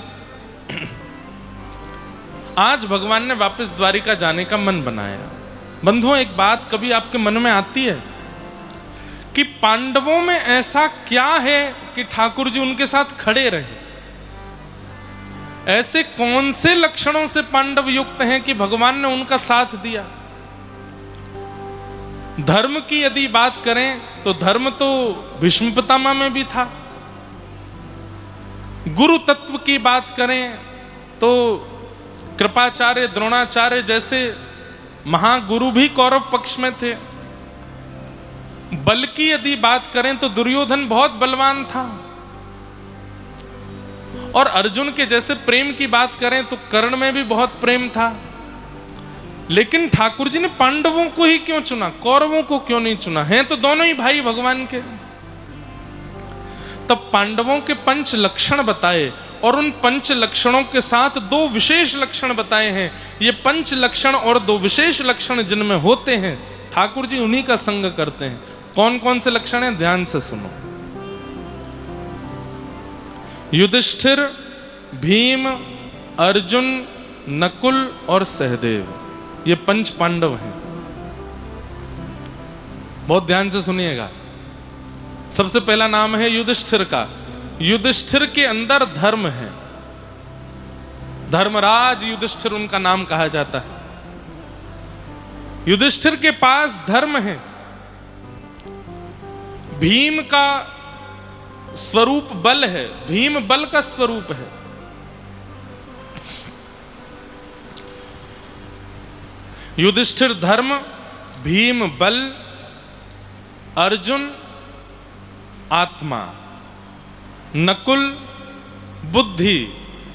आज भगवान ने वापस द्वारिका जाने का मन बनाया। बंधुओं, एक बात कभी आपके मन में आती है कि पांडवों में ऐसा क्या है कि ठाकुर जी उनके साथ खड़े रहे? ऐसे कौन से लक्षणों से पांडव युक्त हैं कि भगवान ने उनका साथ दिया? धर्म की यदि बात करें तो धर्म तो भीष्म पितामह में भी था। गुरु तत्व की बात करें तो कृपाचार्य, द्रोणाचार्य जैसे महागुरु भी कौरव पक्ष में थे। बल की यदि बात करें तो दुर्योधन बहुत बलवान था। और अर्जुन के जैसे प्रेम की बात करें तो कर्ण में भी बहुत प्रेम था। लेकिन ठाकुर जी ने पांडवों को ही क्यों चुना, कौरवों को क्यों नहीं चुना? हैं तो दोनों ही भाई भगवान के। तब पांडवों के 5 लक्षण बताए और उन 5 लक्षणों के साथ 2 विशेष लक्षण बताए हैं। ये 5 लक्षण और 2 विशेष लक्षण जिनमें होते हैं, ठाकुर जी उन्हीं का संग करते हैं। कौन कौन से लक्षण हैं, ध्यान से सुनो। युधिष्ठिर, भीम, अर्जुन, नकुल और सहदेव, ये 5 पांडव हैं। बहुत ध्यान से सुनिएगा। सबसे पहला नाम है युधिष्ठिर का। युधिष्ठिर के अंदर धर्म है। धर्मराज युधिष्ठिर उनका नाम कहा जाता है। युधिष्ठिर के पास धर्म है। भीम का स्वरूप बल है। भीम बल का स्वरूप है। युधिष्ठिर धर्म, भीम बल, अर्जुन आत्मा, नकुल बुद्धि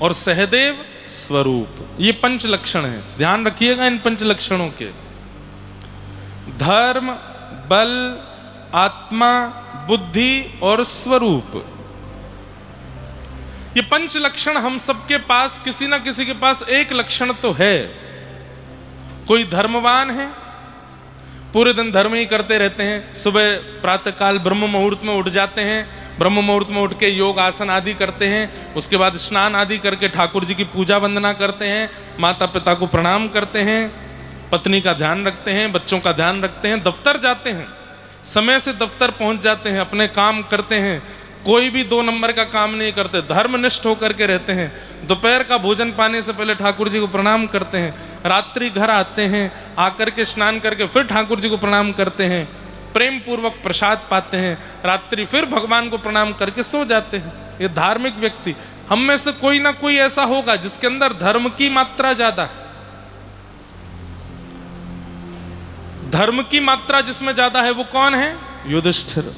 और सहदेव स्वरूप। ये 5 लक्षण हैं। ध्यान रखिएगा इन 5 लक्षणों के। धर्म, बल, आत्मा, बुद्धि और स्वरूप। ये 5 लक्षण हम सबके पास, किसी ना किसी के पास एक लक्षण तो है। कोई धर्मवान है, पूरे दिन धर्म ही करते रहते हैं। सुबह प्रातःकाल ब्रह्म मुहूर्त में उठ जाते हैं। ब्रह्म मुहूर्त में उठ के योग आसन आदि करते हैं। उसके बाद स्नान आदि करके ठाकुर जी की पूजा वंदना करते हैं। माता पिता को प्रणाम करते हैं। पत्नी का ध्यान रखते हैं, बच्चों का ध्यान रखते हैं। दफ्तर जाते हैं, समय से दफ्तर पहुंच जाते हैं, अपने काम करते हैं। कोई भी 2 नंबर का काम नहीं करते, धर्मनिष्ठ होकर के रहते हैं। दोपहर का भोजन पाने से पहले ठाकुर जी को प्रणाम करते हैं। रात्रि घर आते हैं, आकर के स्नान करके फिर ठाकुर जी को प्रणाम करते हैं। प्रेम पूर्वक प्रसाद पाते हैं। रात्रि फिर भगवान को प्रणाम करके सो जाते हैं। ये धार्मिक व्यक्ति। हम में से कोई ना कोई ऐसा होगा जिसके अंदर धर्म की मात्रा ज्यादा है। धर्म की मात्रा जिसमें ज्यादा है वो कौन है? युधिष्ठिर।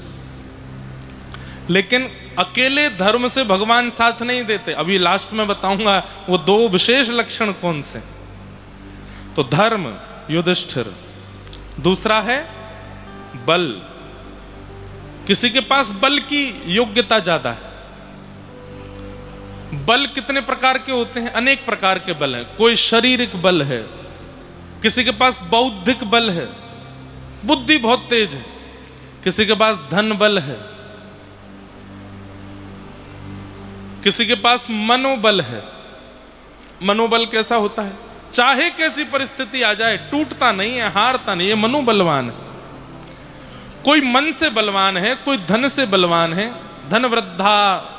लेकिन अकेले धर्म से भगवान साथ नहीं देते। अभी लास्ट में बताऊंगा वो 2 विशेष लक्षण कौन से। तो धर्म युधिष्ठिर, दूसरा है बल किसी के पास बल की योग्यता ज्यादा है। बल कितने प्रकार के होते हैं? अनेक प्रकार के बल हैं। कोई शारीरिक बल है, किसी के पास बौद्धिक बल है, बुद्धि बहुत तेज है, किसी के पास धन बल है, किसी के पास मनोबल है। मनोबल कैसा होता है? चाहे कैसी परिस्थिति आ जाए टूटता नहीं है, हारता नहीं है, मनोबलवान है। कोई मन से बलवान है, कोई धन से बलवान है। धन वृद्धा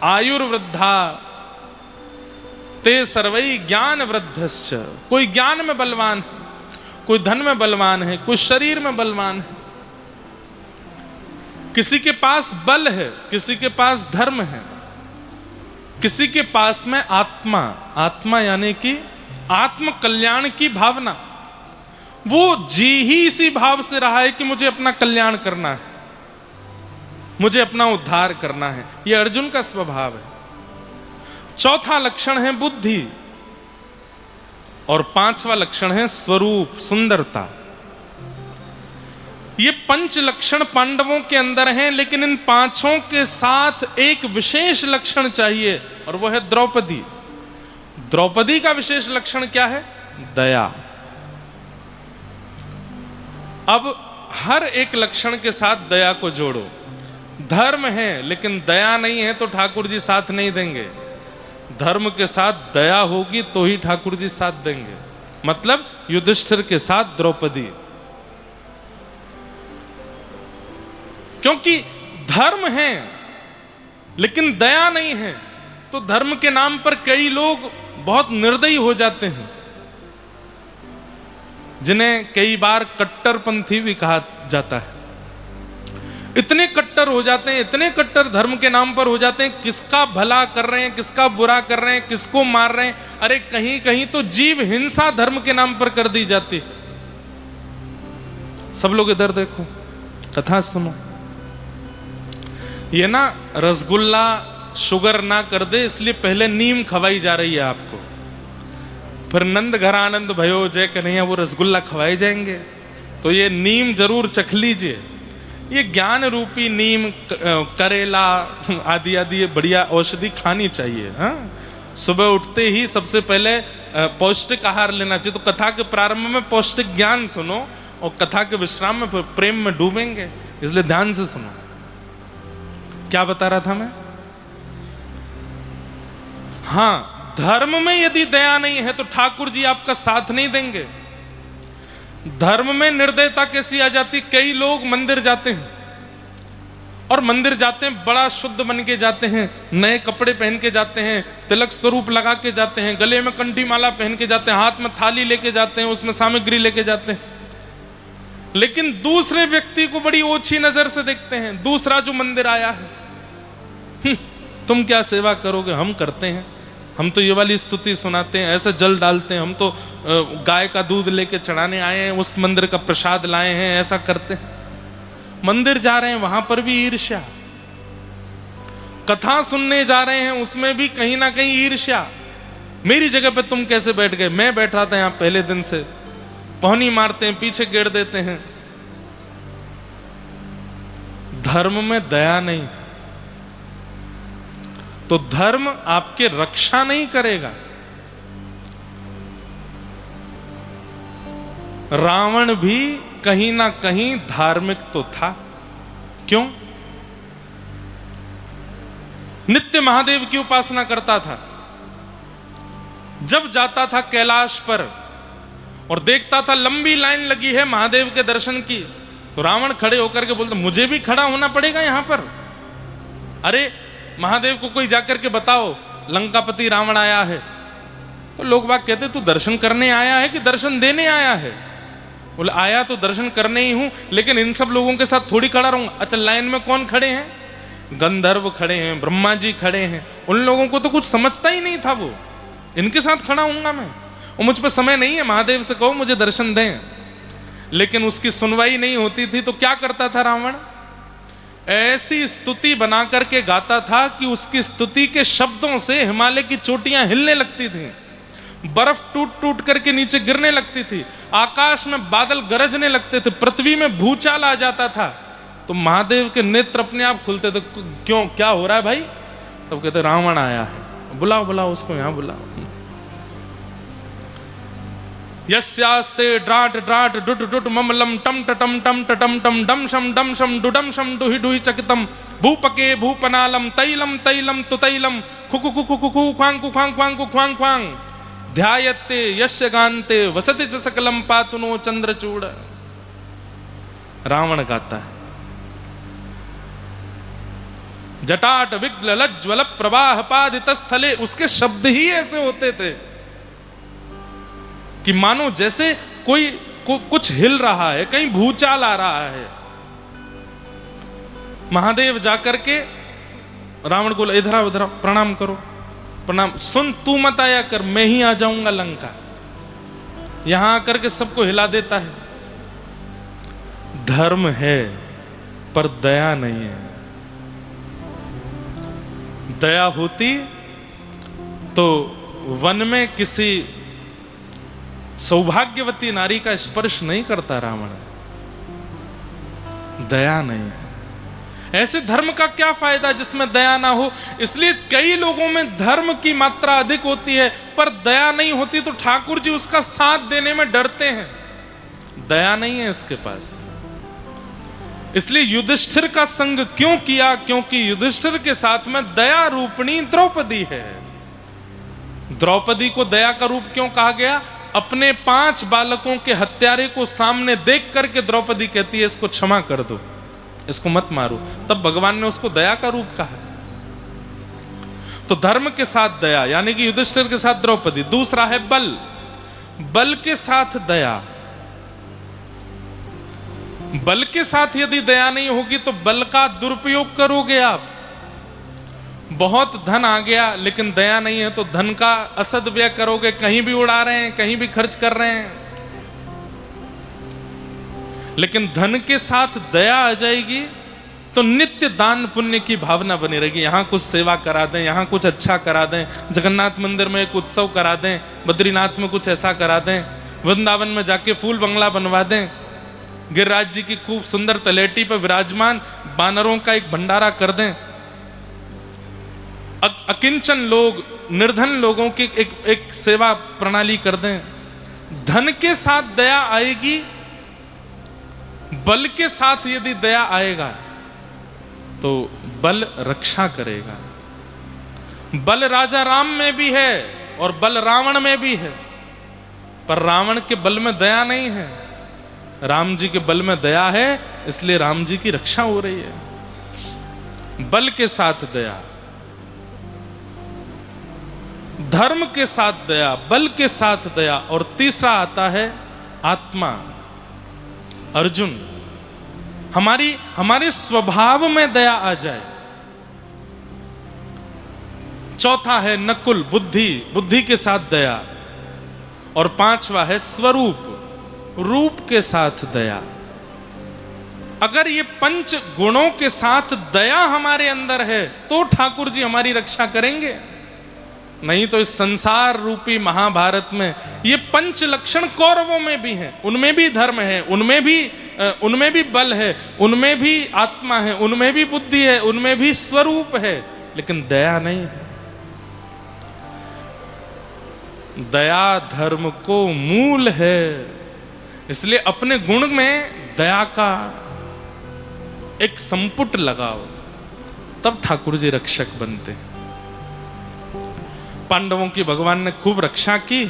आयुर्वृद्धा ते सर्वै ज्ञान वृद्धश्च। कोई ज्ञान में बलवान है, कोई धन में बलवान है, कोई शरीर में बलवान है। किसी के पास बल है, किसी के पास धर्म है, किसी के पास में आत्मा, आत्मा यानी कि आत्म कल्याण की भावना। वो जी ही इसी भाव से रहा है कि मुझे अपना कल्याण करना है, मुझे अपना उद्धार करना है। यह अर्जुन का स्वभाव है। चौथा लक्षण है बुद्धि, और पांचवा लक्षण है स्वरूप, सुंदरता। ये पंच लक्षण पांडवों के अंदर हैं, लेकिन इन पांचों के साथ एक विशेष लक्षण चाहिए, और वह है द्रौपदी। द्रौपदी का विशेष लक्षण क्या है? दया। अब हर एक लक्षण के साथ दया को जोड़ो। धर्म है लेकिन दया नहीं है तो ठाकुर जी साथ नहीं देंगे। धर्म के साथ दया होगी तो ही ठाकुर जी साथ देंगे। मतलब युधिष्ठिर के साथ द्रौपदी, क्योंकि धर्म है लेकिन दया नहीं है तो धर्म के नाम पर कई लोग बहुत निर्दयी हो जाते हैं, जिन्हें कई बार कट्टरपंथी भी कहा जाता है। इतने कट्टर हो जाते हैं, इतने कट्टर धर्म के नाम पर हो जाते हैं, किसका भला कर रहे हैं, किसका बुरा कर रहे हैं, किसको मार रहे हैं। अरे कहीं कहीं तो जीव हिंसा धर्म के नाम पर कर दी जाती। सब लोग इधर देखो, कथा सुनो। ये ना रसगुल्ला शुगर ना कर दे इसलिए पहले नीम खवाई जा रही है आपको, फिर नंद घर आनंद भयो जय कन्हैया वो रसगुल्ला खवाए जाएंगे। तो ये नीम जरूर चख लीजिए। ये ज्ञान रूपी नीम, करेला आदि आदि बढ़िया औषधि खानी चाहिए। हाँ, सुबह उठते ही सबसे पहले पौष्टिक आहार लेना चाहिए। तो कथा के प्रारंभ में पौष्टिक ज्ञान सुनो और कथा के विश्राम में फिर प्रेम में डूबेंगे, इसलिए ध्यान से सुनो। क्या बता रहा था मैं? हाँ, धर्म में यदि दया नहीं है तो ठाकुर जी आपका साथ नहीं देंगे। धर्म में निर्दयता कैसी आ जाती? कई लोग मंदिर जाते हैं और मंदिर जाते हैं बड़ा शुद्ध बन के जाते हैं, नए कपड़े पहन के जाते हैं, तिलक स्वरूप लगा के जाते हैं, गले में कंठी माला पहन के जाते हैं, हाथ में थाली लेके जाते हैं, उसमें सामग्री लेके जाते हैं, लेकिन दूसरे व्यक्ति को बड़ी ओछी नजर से देखते हैं। दूसरा जो मंदिर आया है, तुम क्या सेवा करोगे, हम करते हैं, हम तो ये वाली स्तुति सुनाते हैं, ऐसे जल डालते हैं, हम तो गाय का दूध लेके चढ़ाने आए हैं, उस मंदिर का प्रसाद लाए हैं, ऐसा करते हैं। मंदिर जा रहे हैं वहां पर भी ईर्ष्या, कथा सुनने जा रहे हैं उसमें भी कहीं ना कहीं ईर्ष्या। मेरी जगह पे तुम कैसे बैठ गए, मैं बैठा था यहां पहले दिन से। पौनी मारते हैं, पीछे गेड़ देते हैं। धर्म में दया नहीं तो धर्म आपके रक्षा नहीं करेगा। रावण भी कहीं ना कहीं धार्मिक तो था। क्यों? नित्य महादेव की उपासना करता था। जब जाता था कैलाश पर और देखता था लंबी लाइन लगी है महादेव के दर्शन की, तो रावण खड़े होकर के बोलता मुझे भी खड़ा होना पड़ेगा यहां पर। अरे महादेव को कोई जाकर के बताओ लंकापति रावण आया है। तो लोग बाग कहते तू दर्शन करने आया है कि दर्शन देने आया है? बोले आया तो दर्शन करने ही हूं, लेकिन इन सब लोगों के साथ थोड़ी खड़ा रहूंगा। अच्छा, लाइन में कौन खड़े हैं? गंधर्व खड़े हैं, ब्रह्मा जी खड़े हैं। उन लोगों को तो कुछ समझता ही नहीं था, वो इनके साथ खड़ा हूंगा मैं, और मुझ पर समय नहीं है, महादेव से कहो मुझे दर्शन दें। लेकिन उसकी सुनवाई नहीं होती थी तो क्या करता था रावण? ऐसी स्तुति बना करके गाता था कि उसकी स्तुति के शब्दों से हिमालय की चोटियां हिलने लगती थी। बर्फ टूट टूट करके नीचे गिरने लगती थी, आकाश में बादल गरजने लगते थे, पृथ्वी में भूचाल आ जाता था, तो महादेव के नेत्र अपने आप खुलते थे। क्यों, क्या हो रहा है भाई? तब कहते रावण आया है, बुलाओ बुलाओ उसको, यहां बुलाओ। यस्यास्ते ड्राट ड्राट डुट डुट ममलम टम टम टम टम टम डम शम डुडम शम डुहि डुहि चकितम भूपके भूपनालम तैलम तैलम तुतैलम खुकु खुकु खुकु ख्वांग खुख्वांग ख्वांग ख्वांग ख्वांग ध्यायते यस्य गान्ते वसति च सकलम पातुनो चंद्रचूड़। रावण गाता है। जटाट विग्ल लज्ज्वल प्रवाह पादित स्थले, उसके शब्द ही ऐसे होते थे कि मानो जैसे कोई कुछ हिल रहा है, कहीं भूचाल आ रहा है। महादेव जाकर के रावण को इधर आओ, इधर आओ, प्रणाम करो, प्रणाम। सुन, तू मत आया कर, मैं ही आ जाऊंगा लंका। यहां आकर के सबको हिला देता है। धर्म है पर दया नहीं है। दया होती तो वन में किसी सौभाग्यवती नारी का स्पर्श नहीं करता रावण। दया नहीं है। ऐसे धर्म का क्या फायदा जिसमें दया ना हो? इसलिए कई लोगों में धर्म की मात्रा अधिक होती है पर दया नहीं होती, तो ठाकुर जी उसका साथ देने में डरते हैं। दया नहीं है इसके पास। इसलिए युधिष्ठिर का संग क्यों किया? क्योंकि युधिष्ठिर के साथ में दया रूपणी द्रौपदी है। द्रौपदी को दया का रूप क्यों कहा गया? अपने 5 बालकों के हत्यारे को सामने देख करके द्रौपदी कहती है इसको क्षमा कर दो, इसको मत मारो। तब भगवान ने उसको दया का रूप कहा। तो धर्म के साथ दया, यानी कि युधिष्ठिर के साथ द्रौपदी। दूसरा है बल। बल के साथ दया। बल के साथ यदि दया नहीं होगी तो बल का दुरुपयोग करोगे आप। बहुत धन आ गया लेकिन दया नहीं है तो धन का असदव्यय करोगे, कहीं भी उड़ा रहे हैं, कहीं भी खर्च कर रहे हैं। लेकिन धन के साथ दया आ जाएगी तो नित्य दान पुण्य की भावना बनी रहेगी। यहां कुछ सेवा करा दें, यहां कुछ अच्छा करा दें, जगन्नाथ मंदिर में एक उत्सव करा दें, बद्रीनाथ में कुछ ऐसा करा दें, वृंदावन में जाके फूल बंगला बनवा दें, गिरिराज जी की खूब सुंदर तलेटी पर विराजमान बानरों का एक भंडारा कर दें। अकिंचन लोग, निर्धन लोगों की एक सेवा प्रणाली कर दें। धन के साथ दया आएगी, बल के साथ यदि दया आएगा तो बल रक्षा करेगा। बल राजा राम में भी है और बल रावण में भी है, पर रावण के बल में दया नहीं है। राम जी के बल में दया है, इसलिए राम जी की रक्षा हो रही है। बल के साथ दया, धर्म के साथ दया, बल के साथ दया। और तीसरा आता है आत्मा। अर्जुन, हमारे स्वभाव में दया आ जाए। चौथा है नकुल, बुद्धि, बुद्धि के साथ दया। और 5वां है स्वरूप, रूप के साथ दया। अगर ये 5 गुणों के साथ दया हमारे अंदर है तो ठाकुर जी हमारी रक्षा करेंगे। नहीं तो इस संसार रूपी महाभारत में ये 5 लक्षण कौरवों में भी हैं, उनमें भी धर्म है, उनमें भी बल है, उनमें भी आत्मा है, उनमें भी बुद्धि है, उनमें भी स्वरूप है, लेकिन दया नहीं है। दया धर्म को मूल है। इसलिए अपने गुण में दया का एक संपुट लगाओ, तब ठाकुर जी रक्षक बनते। पांडवों की भगवान ने खूब रक्षा की।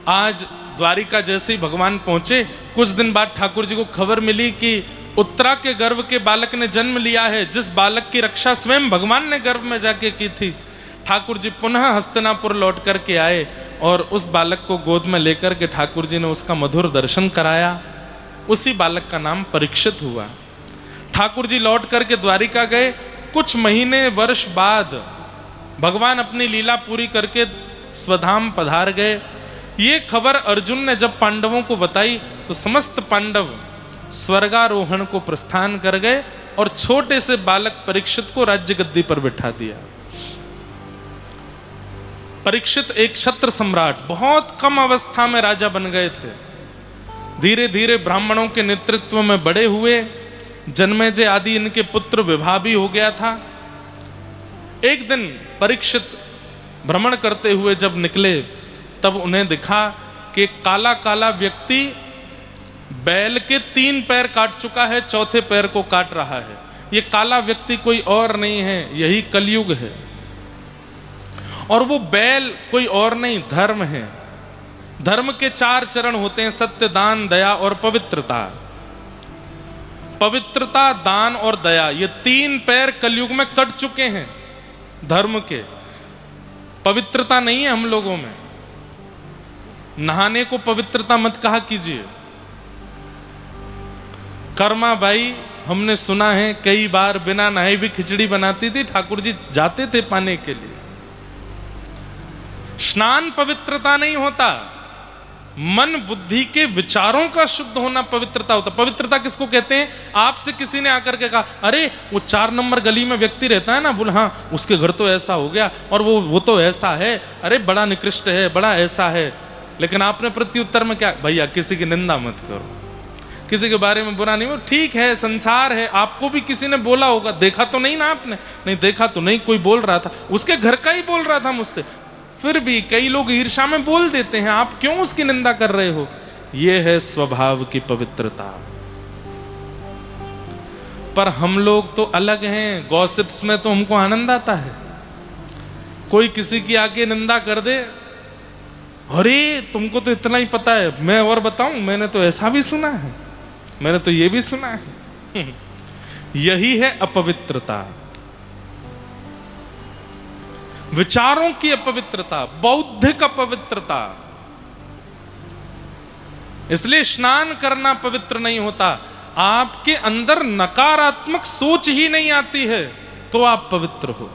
आज द्वारिका जैसे ही भगवान पहुंचे, कुछ दिन बाद ठाकुर जी को खबर मिली कि उत्तरा के गर्भ के बालक ने जन्म लिया है, जिस बालक की रक्षा स्वयं भगवान ने गर्भ में जाके की थी। ठाकुर जी पुनः हस्तिनापुर लौट करके आए और उस बालक को गोद में लेकर के ठाकुर जी ने उसका मधुर दर्शन कराया। उसी बालक का नाम परीक्षित हुआ। ठाकुर जी लौट करके द्वारिका गए। कुछ महीने वर्ष बाद भगवान अपनी लीला पूरी करके स्वधाम पधार गए। ये खबर अर्जुन ने जब पांडवों को बताई तो समस्त पांडव स्वर्गारोहण को प्रस्थान कर गए और छोटे से बालक परीक्षित को राज्य गद्दी पर बिठा दिया। परीक्षित एक क्षत्र सम्राट, बहुत कम अवस्था में राजा बन गए थे। धीरे धीरे ब्राह्मणों के नेतृत्व में बड़े हुए। जन्मेजय आदि इनके पुत्र विवाह भी हो गया था। एक दिन परीक्षित भ्रमण करते हुए जब निकले, तब उन्हें दिखा कि काला काला व्यक्ति बैल के 3 पैर काट चुका है, चौथे पैर को काट रहा है। ये काला व्यक्ति कोई और नहीं है, यही कलयुग है। और वो बैल कोई और नहीं, धर्म है। धर्म के 4 चरण होते हैं, सत्य, दान, दया और पवित्रता। पवित्रता, दान और दया, ये 3 पैर कलयुग में कट चुके हैं धर्म के। पवित्रता नहीं है हम लोगों में। नहाने को पवित्रता मत कहा कीजिए। कर्मा बाई, हमने सुना है कई बार बिना नहाए भी खिचड़ी बनाती थी, ठाकुर जी जाते थे पाने के लिए। स्नान पवित्रता नहीं होता, मन बुद्धि के विचारों का शुद्ध होना पवित्रता होता। पवित्रता किसको कहते हैं? आपसे किसी ने आकर के कहा, अरे वो 4 नंबर गली में व्यक्ति रहता है ना, बोल हाँ उसके घर तो ऐसा हो गया और वो तो ऐसा है, अरे बड़ा निकृष्ट है, बड़ा ऐसा है। लेकिन आपने प्रत्युत्तर में क्या? भैया किसी की निंदा मत करो, किसी के बारे में बुरा नहीं हो, ठीक है संसार है। आपको भी किसी ने बोला होगा, देखा तो नहीं ना आपने? नहीं देखा तो नहीं, कोई बोल रहा था, उसके घर का ही बोल रहा था मुझसे। फिर भी कई लोग ईर्ष्या में बोल देते हैं, आप क्यों उसकी निंदा कर रहे हो? यह है स्वभाव की पवित्रता। पर हम लोग तो अलग हैं, गॉसिप्स में तो हमको आनंद आता है। कोई किसी की आके निंदा कर दे, अरे तुमको तो इतना ही पता है, मैं और बताऊं, मैंने तो ऐसा भी सुना है, मैंने तो ये भी सुना है। यही है अपवित्रता, विचारों की अपवित्रता, बौद्धिक अपवित्रता। इसलिए स्नान करना पवित्र नहीं होता। आपके अंदर नकारात्मक सोच ही नहीं आती है तो आप पवित्र हो।